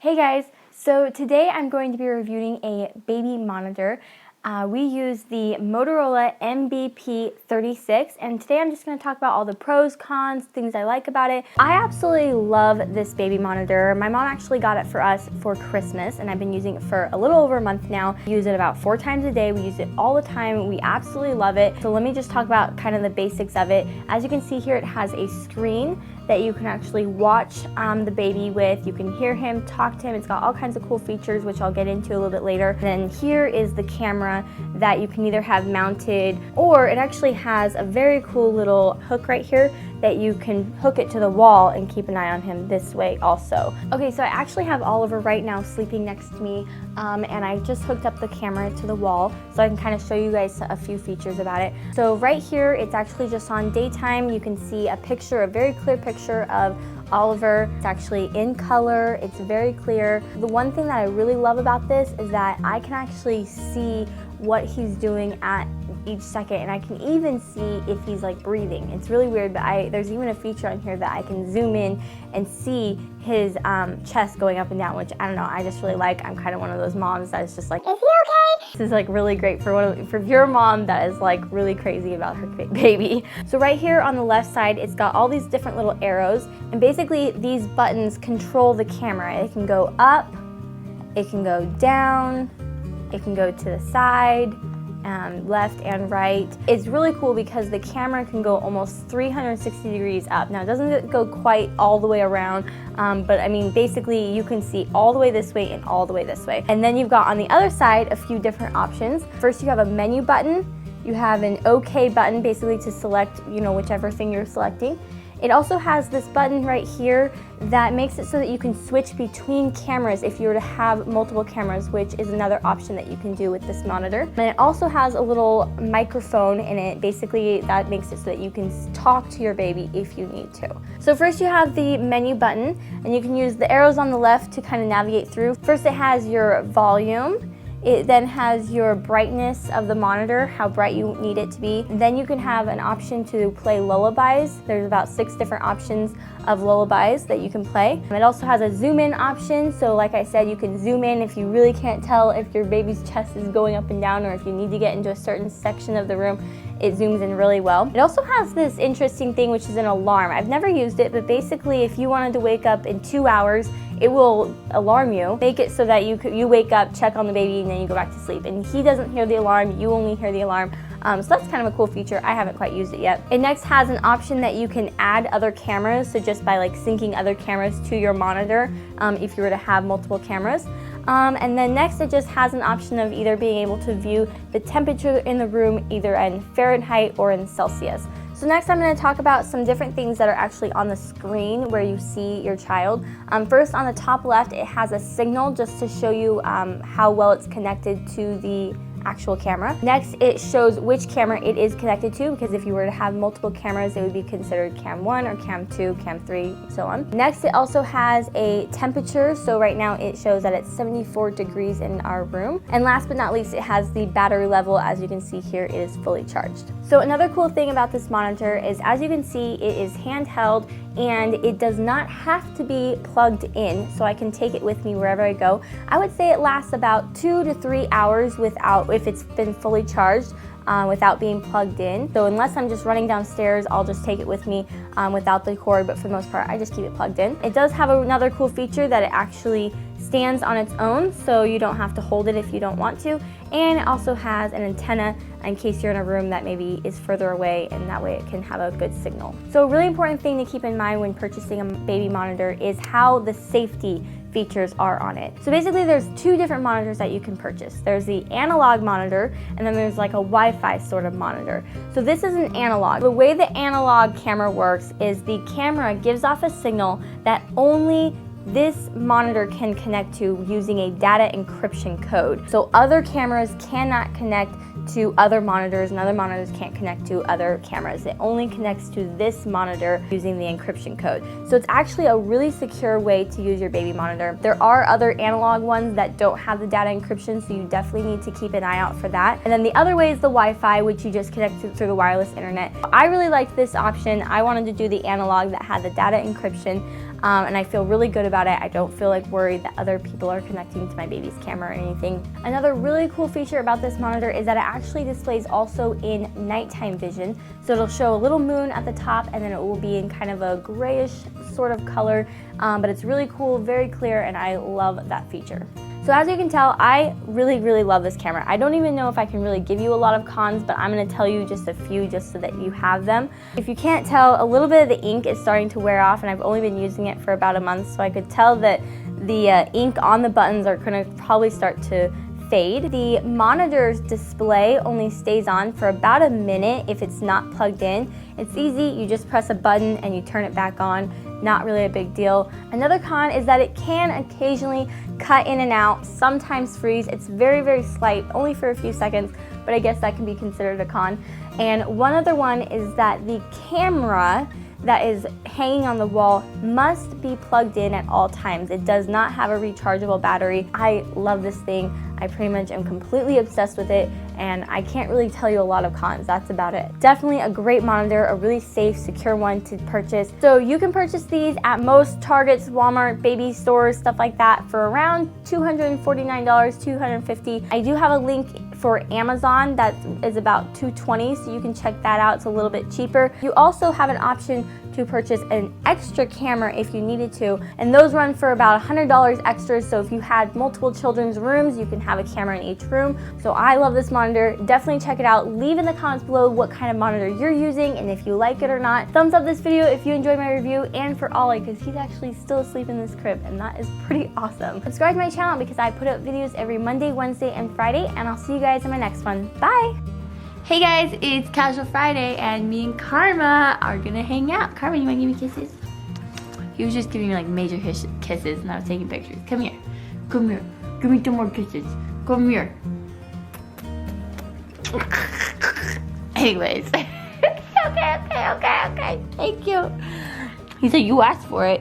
Hey guys, so today I'm going to be reviewing a baby monitor. We use the Motorola MBP36, and today I'm just going to talk about all the pros, cons, things I like about it. I absolutely love this baby monitor. My mom actually got it for us for Christmas, and I've been using it for a little over a month now. We use it about 4 times a day. We use it all the time. We absolutely love it. So let me just talk about kind of the basics of it. As you can see here, it has a screen that you can actually watch the baby with. You can hear him, talk to him. It's got all kinds of cool features, which I'll get into a little bit later. And then here is the camera that you can either have mounted, or it actually has a very cool little hook right here that you can hook it to the wall and keep an eye on him this way also. Okay, so I actually have Oliver right now sleeping next to me, and I just hooked up the camera to the wall so I can kind of show you guys a few features about it. So right here, it's actually just on daytime. You can see a picture, a very clear picture of Oliver. It's actually in color, it's very clear. The one thing that I really love about this is that I can actually see what he's doing at each second, and I can even see if he's like breathing. It's really weird, but there's even a feature on here that I can zoom in and see his chest going up and down, which I don't know, I just really like. I'm kind of one of those moms that is just like, is he okay? This is like really great for your mom that is like really crazy about her baby. So right here on the left side, it's got all these different little arrows, and basically these buttons control the camera. It can go up, it can go down, it can go to the side, left and right. It's really cool because the camera can go almost 360 degrees up. Now it doesn't go quite all the way around, but I mean basically you can see all the way this way and all the way this way. And then you've got on the other side a few different options. First you have a menu button, you have an OK button basically to select, you know, whichever thing you're selecting. It also has this button right here that makes it so that you can switch between cameras if you were to have multiple cameras, which is another option that you can do with this monitor. And it also has a little microphone in it. Basically, that makes it so that you can talk to your baby if you need to. So first you have the menu button, and you can use the arrows on the left to kind of navigate through. First it has your volume. It then has your brightness of the monitor, how bright you need it to be. Then you can have an option to play lullabies. There's about 6 different options of lullabies that you can play. It also has a zoom in option. So like I said, you can zoom in if you really can't tell if your baby's chest is going up and down, or if you need to get into a certain section of the room, it zooms in really well. It also has this interesting thing, which is an alarm. I've never used it, but basically if you wanted to wake up in 2 hours, it will alarm you, make it so that you wake up, check on the baby, and then you go back to sleep. And he doesn't hear the alarm, you only hear the alarm. So that's kind of a cool feature. I haven't quite used it yet. It next has an option that you can add other cameras, so just by like syncing other cameras to your monitor, if you were to have multiple cameras. And then next it just has an option of either being able to view the temperature in the room either in Fahrenheit or in Celsius. So next I'm going to talk about some different things that are actually on the screen where you see your child. First on the top left, it has a signal just to show you how well it's connected to the actual camera. Next, it shows which camera it is connected to, because if you were to have multiple cameras, it would be considered cam 1 or cam 2, cam 3, so on. Next, it also has a temperature. So right now it shows that it's 74 degrees in our room. And last but not least, it has the battery level. As you can see here, it is fully charged. So another cool thing about this monitor is, as you can see, it is handheld and it does not have to be plugged in, so I can take it with me wherever I go. I would say it lasts about 2 to 3 hours if it's been fully charged, without being plugged in. So unless I'm just running downstairs, I'll just take it with me without the cord, but for the most part, I just keep it plugged in. It does have another cool feature that it actually stands on its own, so you don't have to hold it if you don't want to. And it also has an antenna in case you're in a room that maybe is further away, and that way it can have a good signal. So a really important thing to keep in mind when purchasing a baby monitor is how the safety features are on it. So basically there's 2 different monitors that you can purchase. There's the analog monitor, and then there's like a Wi-Fi sort of monitor. So this is an analog. The way the analog camera works is the camera gives off a signal that only this monitor can connect to using a data encryption code. So other cameras cannot connect to other monitors, and other monitors can't connect to other cameras. It only connects to this monitor using the encryption code. So it's actually a really secure way to use your baby monitor. There are other analog ones that don't have the data encryption, so you definitely need to keep an eye out for that. And then the other way is the Wi-Fi, which you just connect to through the wireless internet. I really liked this option. I wanted to do the analog that had the data encryption. and I feel really good about it. I don't feel like worried that other people are connecting to my baby's camera or anything. Another really cool feature about this monitor is that it actually displays also in nighttime vision. So it'll show a little moon at the top, and then it will be in kind of a grayish sort of color, but it's really cool, very clear, and I love that feature. So as you can tell, I really love this camera. I don't even know if I can really give you a lot of cons, but I'm gonna tell you just a few just so that you have them. If you can't tell, a little bit of the ink is starting to wear off, and I've only been using it for about a month, so I could tell that the ink on the buttons are gonna probably start to fade. The monitor's display only stays on for about a minute if it's not plugged in. It's easy, you just press a button and you turn it back on. Not really a big deal. Another con is that it can occasionally cut in and out, sometimes freeze. It's very slight, only for a few seconds, but I guess that can be considered a con. And one other one is that the camera that is hanging on the wall must be plugged in at all times. It does not have a rechargeable battery. I love this thing. I pretty much am completely obsessed with it, and I can't really tell you a lot of cons. That's about it. Definitely a great monitor, a really safe, secure one to purchase. So you can purchase these at most Targets, Walmart, baby stores, stuff like that for around $249, $250. I do have a link for Amazon that is about $220, so you can check that out. It's a little bit cheaper. You also have an option to purchase an extra camera if you needed to, and those run for about $100 extra. So if you had multiple children's rooms, you can have a camera in each room. So I love this monitor. Definitely check it out. Leave in the comments below what kind of monitor you're using and if you like it or not. Thumbs up this video if you enjoyed my review, and for Ollie, because he's actually still asleep in this crib, and that is pretty awesome. Subscribe to my channel because I put up videos every Monday, Wednesday, and Friday, and I'll see you guys in my next one. Bye! Hey guys, it's Casual Friday, and me and Karma are gonna hang out. Karma, you wanna give me kisses? He was just giving me like major kisses, and I was taking pictures. Come here. Come here. Give me 2 more kisses. Come here. Anyways. Okay. Thank you. He said you asked for it.